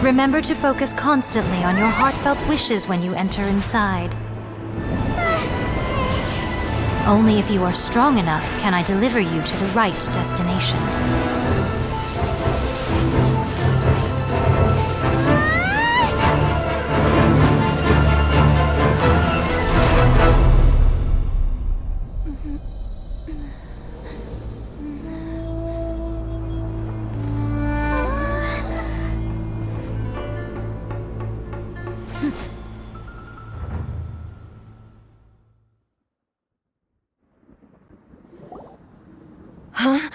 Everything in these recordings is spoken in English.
Remember to focus constantly on your heartfelt wishes when you enter inside. Only if you are strong enough can I deliver you to the right destination. Huh?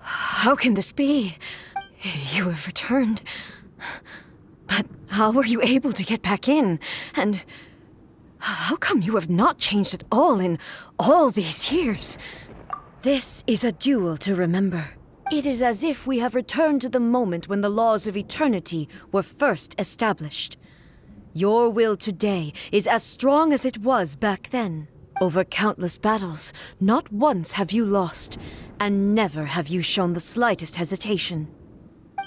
How can this be? You have returned. But how were you able to get back in? And how come you have not changed at all in all these years? This is a duel to remember. It is as if we have returned to the moment when the laws of eternity were first established. Your will today is as strong as it was back then. Over countless battles, not once have you lost, and never have you shown the slightest hesitation.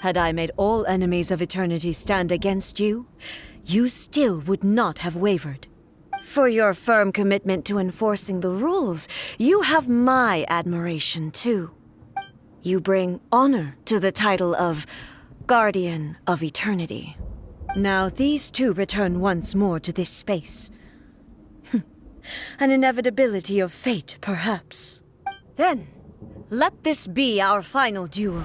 Had I made all enemies of eternity stand against you, you still would not have wavered. For your firm commitment to enforcing the rules, you have my admiration too. You bring honor to the title of Guardian of Eternity. Now these two return once more to this space. An inevitability of fate, perhaps. Then, let this be our final duel.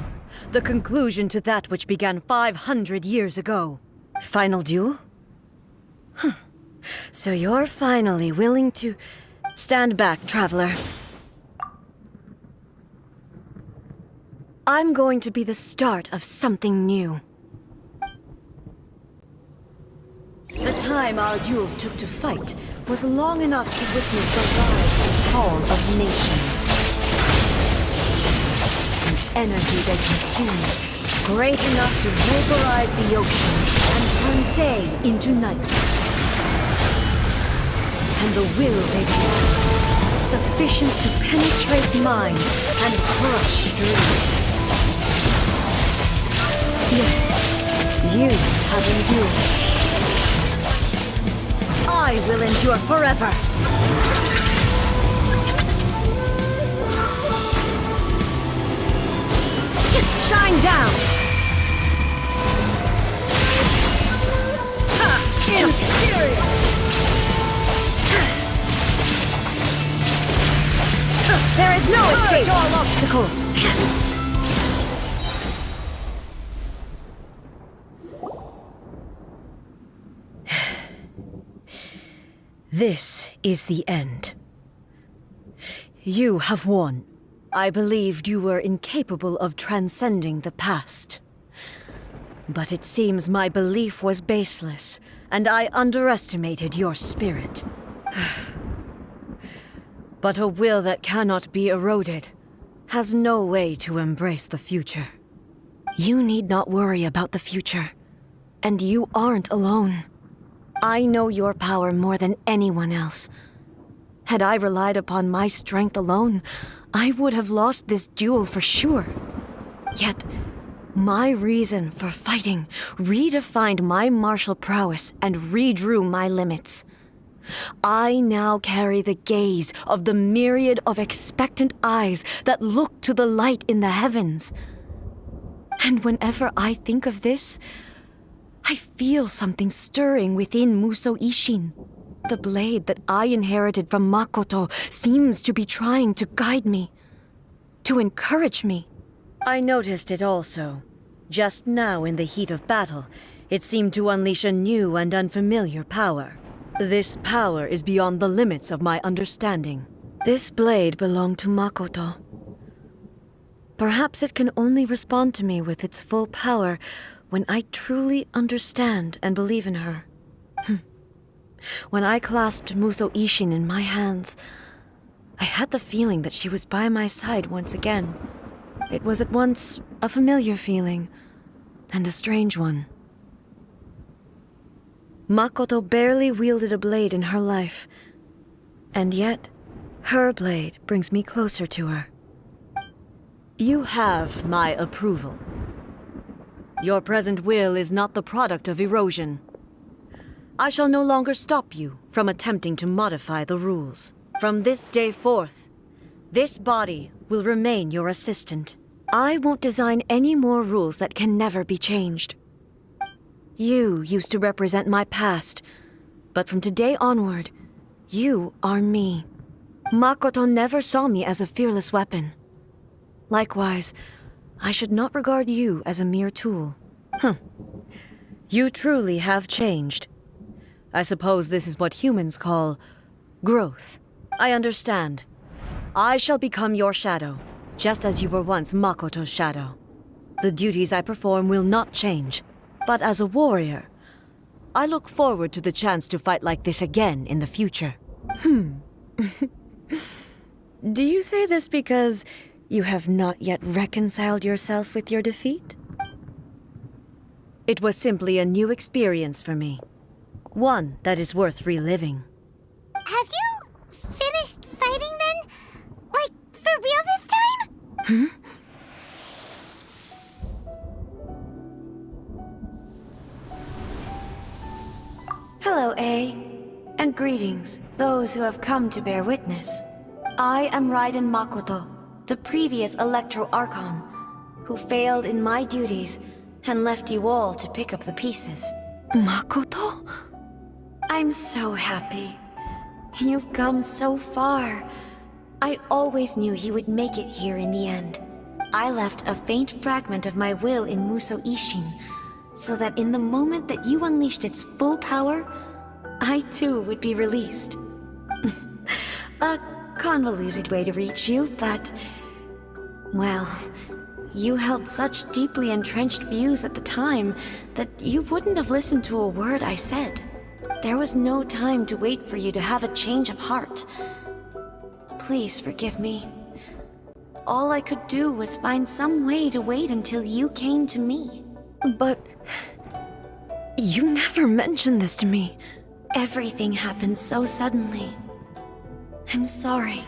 The conclusion to that which began 500 years ago. Final duel? So you're finally willing to... Stand back, traveler. I'm going to be the start of something new. The time our duels took to fight was long enough to witness the rise and fall of nations. An energy they consumed, great enough to vaporize the ocean and turn day into night. And the will they had, sufficient to penetrate minds and crush dreams. Yet, you have endured. I will endure forever! Shine down! Inferior! There is no escape to all obstacles! This is the end. You have won. I believed you were incapable of transcending the past. But it seems my belief was baseless, and I underestimated your spirit. But a will that cannot be eroded has no way to embrace the future. You need not worry about the future, and you aren't alone. I know your power more than anyone else. Had I relied upon my strength alone, I would have lost this duel for sure. Yet, my reason for fighting redefined my martial prowess and redrew my limits. I now carry the gaze of the myriad of expectant eyes that look to the light in the heavens. And whenever I think of this, I feel something stirring within Musou Ishin. The blade that I inherited from Makoto seems to be trying to guide me, to encourage me. I noticed it also. Just now in the heat of battle, it seemed to unleash a new and unfamiliar power. This power is beyond the limits of my understanding. This blade belonged to Makoto. Perhaps it can only respond to me with its full power when I truly understand and believe in her. When I clasped Musou Ishin in my hands, I had the feeling that she was by my side once again. It was at once a familiar feeling and a strange one. Makoto barely wielded a blade in her life, and yet her blade brings me closer to her. You have my approval. Your present will is not the product of erosion. I shall no longer stop you from attempting to modify the rules. From this day forth, this body will remain your assistant. I won't design any more rules that can never be changed. You used to represent my past, but from today onward, you are me. Makoto never saw me as a fearless weapon. Likewise, I should not regard you as a mere tool. You truly have changed. I suppose this is what humans call growth. I understand. I shall become your shadow, just as you were once Makoto's shadow. The duties I perform will not change, but as a warrior, I look forward to the chance to fight like this again in the future. Do you say this because you have not yet reconciled yourself with your defeat? It was simply a new experience for me. One that is worth reliving. Have you finished fighting then? Like, for real this time? Hello, A. And greetings, those who have come to bear witness. I am Raiden Makoto, the previous Electro Archon, who failed in my duties and left you all to pick up the pieces. Makoto? I'm so happy. You've come so far. I always knew you would make it here in the end. I left a faint fragment of my will in Muso Ishin, so that in the moment that you unleashed its full power, I too would be released. A convoluted way to reach you, but... well, you held such deeply entrenched views at the time that you wouldn't have listened to a word I said. There was no time to wait for you to have a change of heart. Please forgive me. All I could do was find some way to wait until you came to me. But... you never mentioned this to me. Everything happened so suddenly. I'm sorry.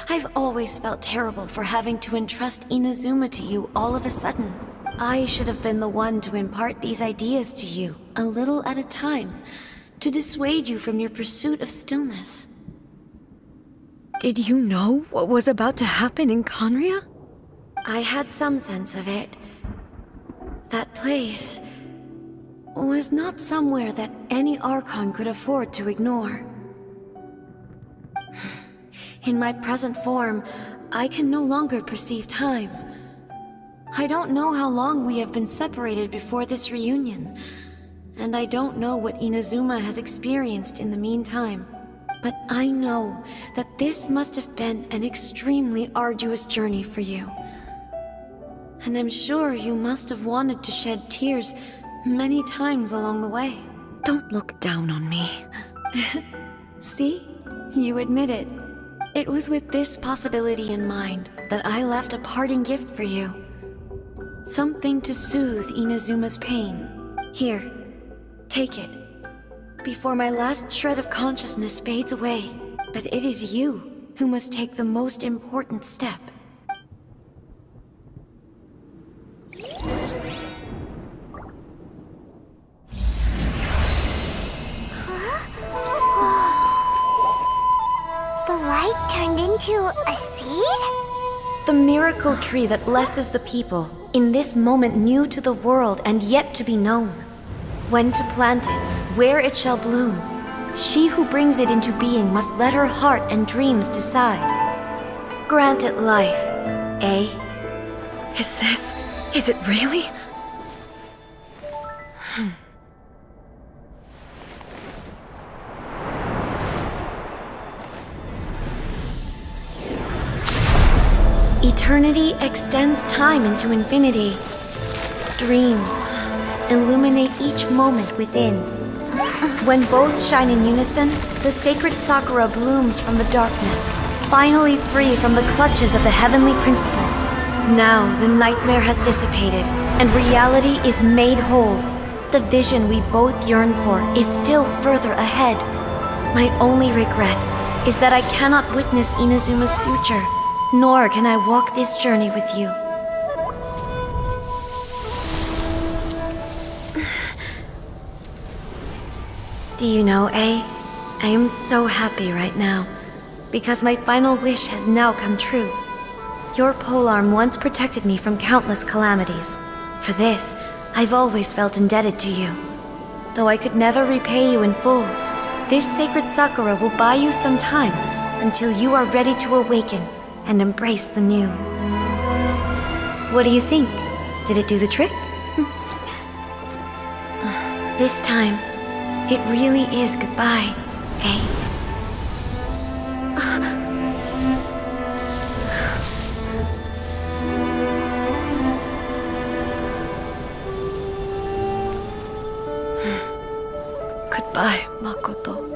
I've always felt terrible for having to entrust Inazuma to you all of a sudden. I should have been the one to impart these ideas to you, a little at a time, to dissuade you from your pursuit of stillness. Did you know what was about to happen in Conria? I had some sense of it. That place was not somewhere that any Archon could afford to ignore. In my present form, I can no longer perceive time. I don't know how long we have been separated before this reunion, and I don't know what Inazuma has experienced in the meantime. But I know that this must have been an extremely arduous journey for you. And I'm sure you must have wanted to shed tears many times along the way. Don't look down on me. See? You admit it. It was with this possibility in mind that I left a parting gift for you. Something to soothe Inazuma's pain. Here, take it. Before my last shred of consciousness fades away. But it is you who must take the most important step. The light turned into a seed? The miracle tree that blesses the people, in this moment new to the world and yet to be known. When to plant it, where it shall bloom, she who brings it into being must let her heart and dreams decide. Grant it life, eh? Is it really? Eternity extends time into infinity. Dreams illuminate each moment within. When both shine in unison, the sacred Sakura blooms from the darkness, finally free from the clutches of the heavenly principles. Now the nightmare has dissipated, and reality is made whole. The vision we both yearn for is still further ahead. My only regret is that I cannot witness Inazuma's future, nor can I walk this journey with you. Do you know, A? I am so happy right now, because my final wish has now come true. Your polearm once protected me from countless calamities. For this, I've always felt indebted to you. Though I could never repay you in full, this sacred Sakura will buy you some time until you are ready to awaken and embrace the new. What do you think? Did it do the trick? This time, it really is goodbye, eh? Goodbye, Makoto.